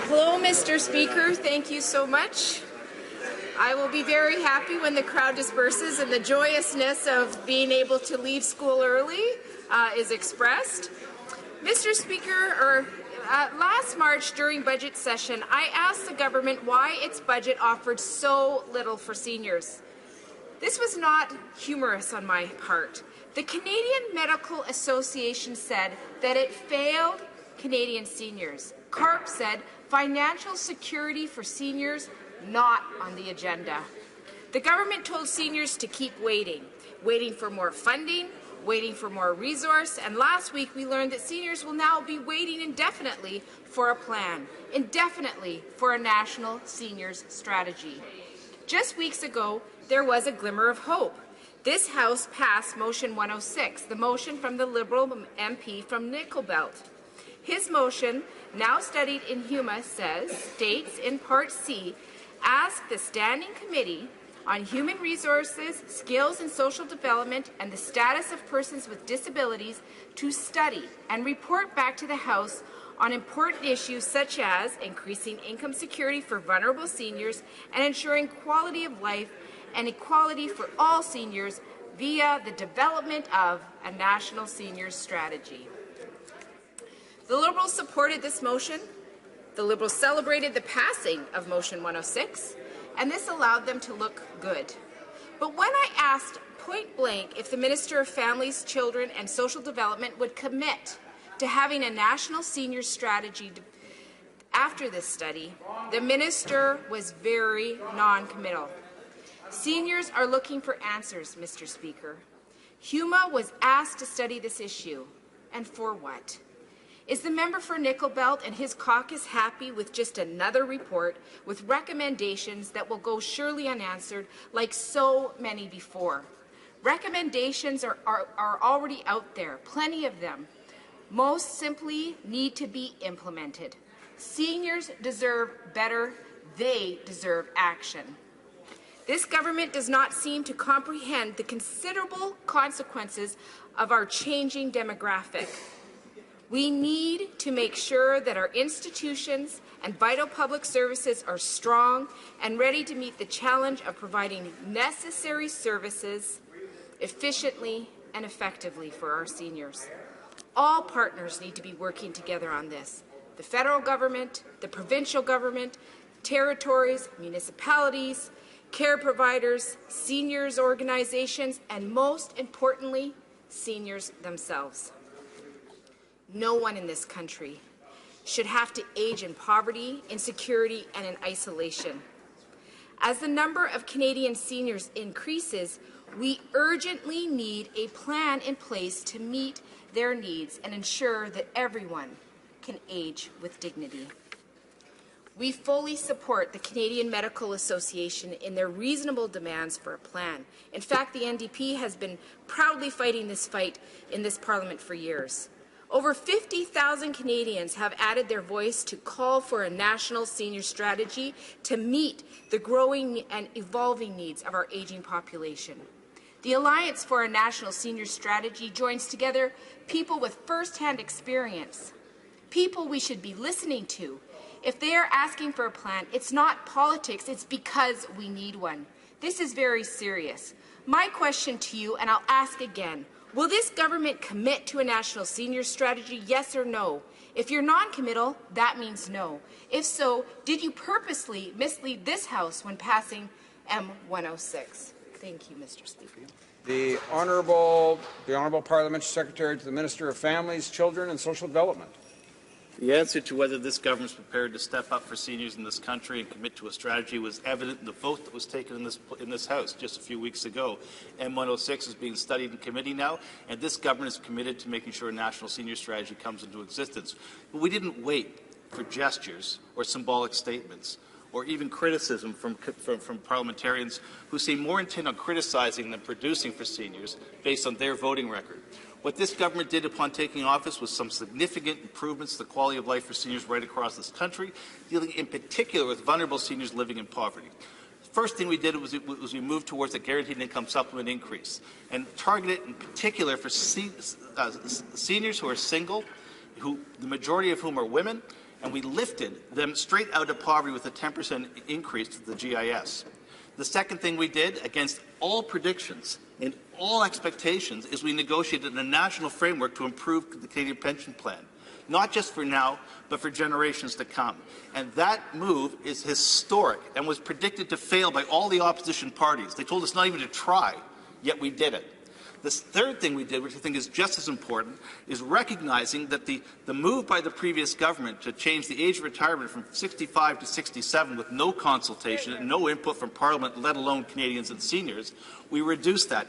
Hello, Mr. Speaker. Thank you so much. I will be very happy when the crowd disperses and the joyousness of being able to leave school early is expressed. Mr. Speaker, last March during budget session, I asked the government why its budget offered so little for seniors. This was not humorous on my part. The Canadian Medical Association said that it failed Canadian seniors. CARP said financial security for seniors not on the agenda. The government told seniors to keep waiting for more funding, waiting for more resource, and last week we learned that seniors will now be waiting indefinitely for a plan, indefinitely for a national seniors strategy. Just weeks ago, there was a glimmer of hope. This House passed Motion 106, the motion from the Liberal MP from Nickel Belt. His motion, now studied in HUMA, states in Part C, ask the Standing Committee on Human Resources, Skills and Social Development and the Status of Persons with Disabilities to study and report back to the House on important issues such as increasing income security for vulnerable seniors and ensuring quality of life and equality for all seniors via the development of a national seniors strategy. The Liberals supported this motion. The Liberals celebrated the passing of Motion 106, and this allowed them to look good. But when I asked point blank if the Minister of Families, Children and Social Development would commit to having a national seniors strategy after this study, the Minister was very non-committal. Seniors are looking for answers, Mr. Speaker. HUMA was asked to study this issue, and for what? Is the member for Nickel Belt and his caucus happy with just another report with recommendations that will go surely unanswered like so many before? Recommendations are already out there, plenty of them. Most simply need to be implemented. Seniors deserve better. They deserve action. This government does not seem to comprehend the considerable consequences of our changing demographic. We need to make sure that our institutions and vital public services are strong and ready to meet the challenge of providing necessary services efficiently and effectively for our seniors. All partners need to be working together on this. The federal government, the provincial government, territories, municipalities, care providers, seniors organizations, and most importantly, seniors themselves. No one in this country should have to age in poverty, insecurity, and in isolation. As the number of Canadian seniors increases, we urgently need a plan in place to meet their needs and ensure that everyone can age with dignity. We fully support the Canadian Medical Association in their reasonable demands for a plan. In fact, the NDP has been proudly fighting this fight in this Parliament for years. Over 50,000 Canadians have added their voice to call for a national senior strategy to meet the growing and evolving needs of our aging population. The Alliance for a National Senior Strategy joins together people with first-hand experience, people we should be listening to. If they are asking for a plan, it's not politics, it's because we need one. This is very serious. My question to you, and I'll ask again, will this government commit to a national senior strategy, yes or no? If you're non-committal, that means no. If so, did you purposely mislead this House when passing M106? Thank you, Mr. Speaker. The Honourable Parliamentary Secretary to the Minister of Families, Children and Social Development. The answer to whether this government is prepared to step up for seniors in this country and commit to a strategy was evident in the vote that was taken in this House just a few weeks ago. M106 is being studied in committee now, and this government is committed to making sure a national senior strategy comes into existence. But we didn't wait for gestures or symbolic statements or even criticism from parliamentarians who seem more intent on criticizing than producing for seniors based on their voting record. What this government did upon taking office was some significant improvements to the quality of life for seniors right across this country, dealing in particular with vulnerable seniors living in poverty. The first thing we did was we moved towards a guaranteed income supplement increase and targeted in particular for seniors who are single, the majority of whom are women, and we lifted them straight out of poverty with a 10% increase to the GIS. The second thing we did, against all predictions and all expectations, is we negotiated a national framework to improve the Canadian pension plan, not just for now, but for generations to come. And that move is historic and was predicted to fail by all the opposition parties. They told us not even to try, yet we did it. The third thing we did, which I think is just as important, is recognizing that the move by the previous government to change the age of retirement from 65 to 67 with no consultation and no input from Parliament, let alone Canadians and seniors, we reduced that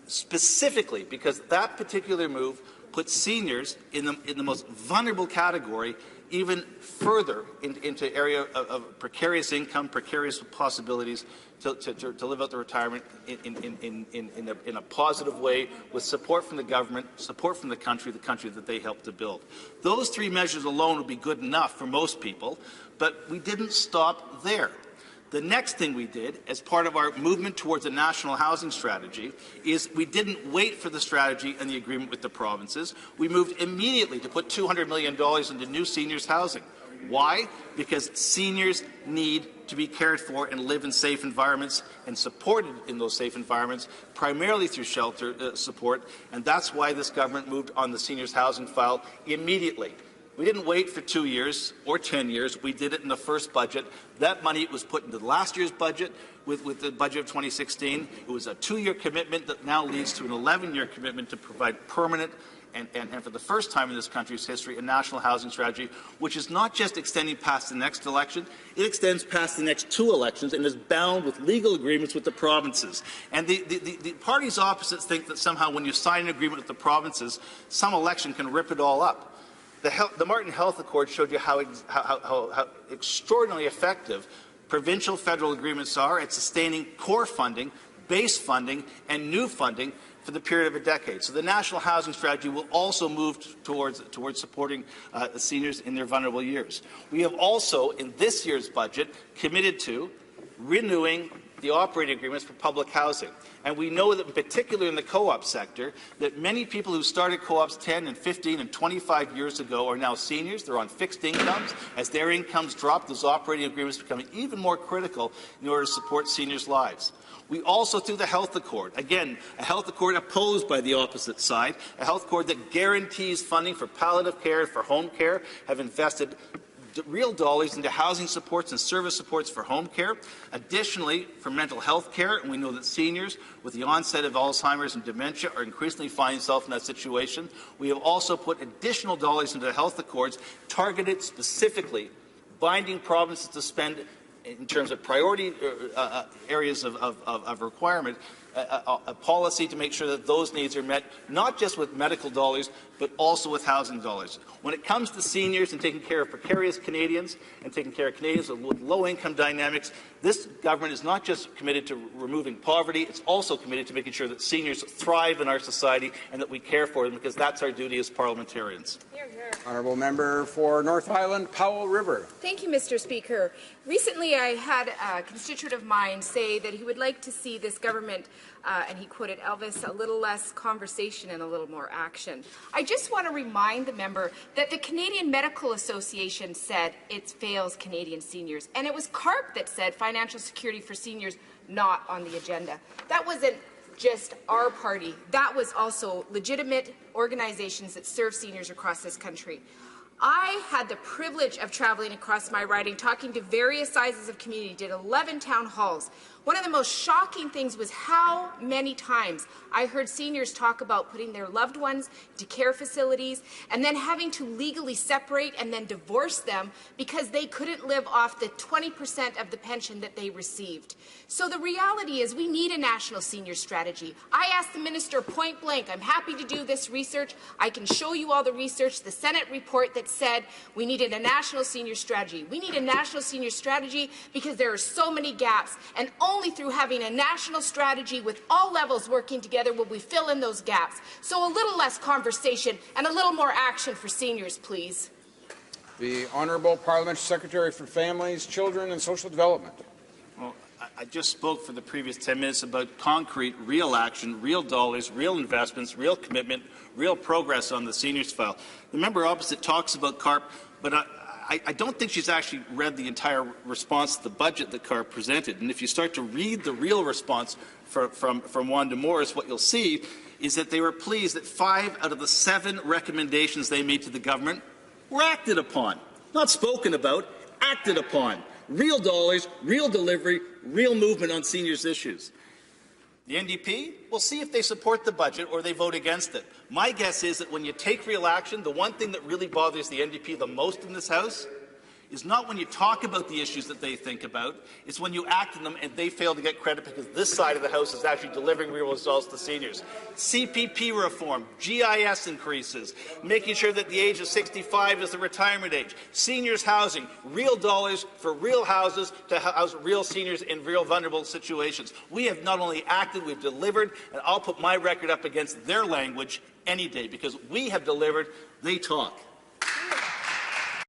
specifically because that particular move put seniors in the most vulnerable category even further into area of precarious income, precarious possibilities to live out the retirement in a positive way with support from the government, support from the country that they helped to build. Those three measures alone would be good enough for most people, but we didn't stop there. The next thing we did, as part of our movement towards a national housing strategy, is we didn't wait for the strategy and the agreement with the provinces. We moved immediately to put $200 million into new seniors' housing. Why? Because seniors need to be cared for and live in safe environments and supported in those safe environments, primarily through shelter support, and that's why this government moved on the seniors' housing file immediately. We didn't wait for 2 years or 10 years. We did it in the first budget. That money was put into last year's budget with the budget of 2016. It was a 2-year commitment that now leads to an 11-year commitment to provide permanent and for the first time in this country's history, a national housing strategy, which is not just extending past the next election, it extends past the next 2 elections and is bound with legal agreements with the provinces. And the parties opposites think that somehow when you sign an agreement with the provinces, some election can rip it all up. The Martin Health Accord showed you how extraordinarily effective provincial federal agreements are at sustaining core funding, base funding, and new funding for the period of a decade. So the National Housing Strategy will also move towards supporting the seniors in their vulnerable years. We have also, in this year's budget, committed to renewing the operating agreements for public housing. And we know that, in particular in the co-op sector, that many people who started co-ops 10 and 15 and 25 years ago are now seniors. They're on fixed incomes. As their incomes drop, those operating agreements become even more critical in order to support seniors' lives. We also, through the Health Accord, again, a Health Accord opposed by the opposite side, a Health Accord that guarantees funding for palliative care, for home care, have invested real dollars into housing supports and service supports for home care. Additionally, for mental health care, and we know that seniors with the onset of Alzheimer's and dementia are increasingly finding themselves in that situation. We have also put additional dollars into the health accords targeted specifically, binding provinces to spend in terms of priority areas of requirement, a policy to make sure that those needs are met, not just with medical dollars, but also with housing dollars. When it comes to seniors and taking care of precarious Canadians and taking care of Canadians with low-income dynamics, this government is not just committed to removing poverty, it's also committed to making sure that seniors thrive in our society and that we care for them, because that's our duty as parliamentarians. Hear, hear. Honourable member for North Island, Powell River. Thank you, Mr. Speaker. Recently, I had a constituent of mine say that he would like to see this government, and he quoted Elvis, a little less conversation and a little more action. I just want to remind the member that the Canadian Medical Association said it fails Canadian seniors, and it was CARP that said financial security for seniors not on the agenda. That wasn't just our party. That was also legitimate organizations that serve seniors across this country. I had the privilege of traveling across my riding, talking to various sizes of community, did 11 town halls. One of the most shocking things was how many times I heard seniors talk about putting their loved ones to care facilities and then having to legally separate and then divorce them because they couldn't live off the 20% of the pension that they received. So the reality is we need a national senior strategy. I asked the minister point blank, I'm happy to do this research. I can show you all the research, the Senate report that said we needed a national senior strategy. We need a national senior strategy because there are so many gaps, and only through having a national strategy with all levels working together will we fill in those gaps. So a little less conversation and a little more action for seniors, please. The Honourable Parliamentary Secretary for Families, Children and Social Development. Well, I just spoke for the previous 10 minutes about concrete, real action, real dollars, real investments, real commitment, real progress on the seniors file. The member opposite talks about CARP, but I don't think she's actually read the entire response to the budget that CAR presented. And if you start to read the real response from Wanda Morris, what you'll see is that they were pleased that 5 out of the 7 recommendations they made to the government were acted upon. Not spoken about, acted upon. Real dollars, real delivery, real movement on seniors' issues. The NDP, we'll see if they support the budget or they vote against it. My guess is that when you take real action, the one thing that really bothers the NDP the most in this House is not when you talk about the issues that they think about, it's when you act on them and they fail to get credit because this side of the House is actually delivering real results to seniors. CPP reform, GIS increases, making sure that the age of 65 is the retirement age, seniors housing, real dollars for real houses to house real seniors in real vulnerable situations. We have not only acted, we've delivered, and I'll put my record up against their language any day because we have delivered, they talk.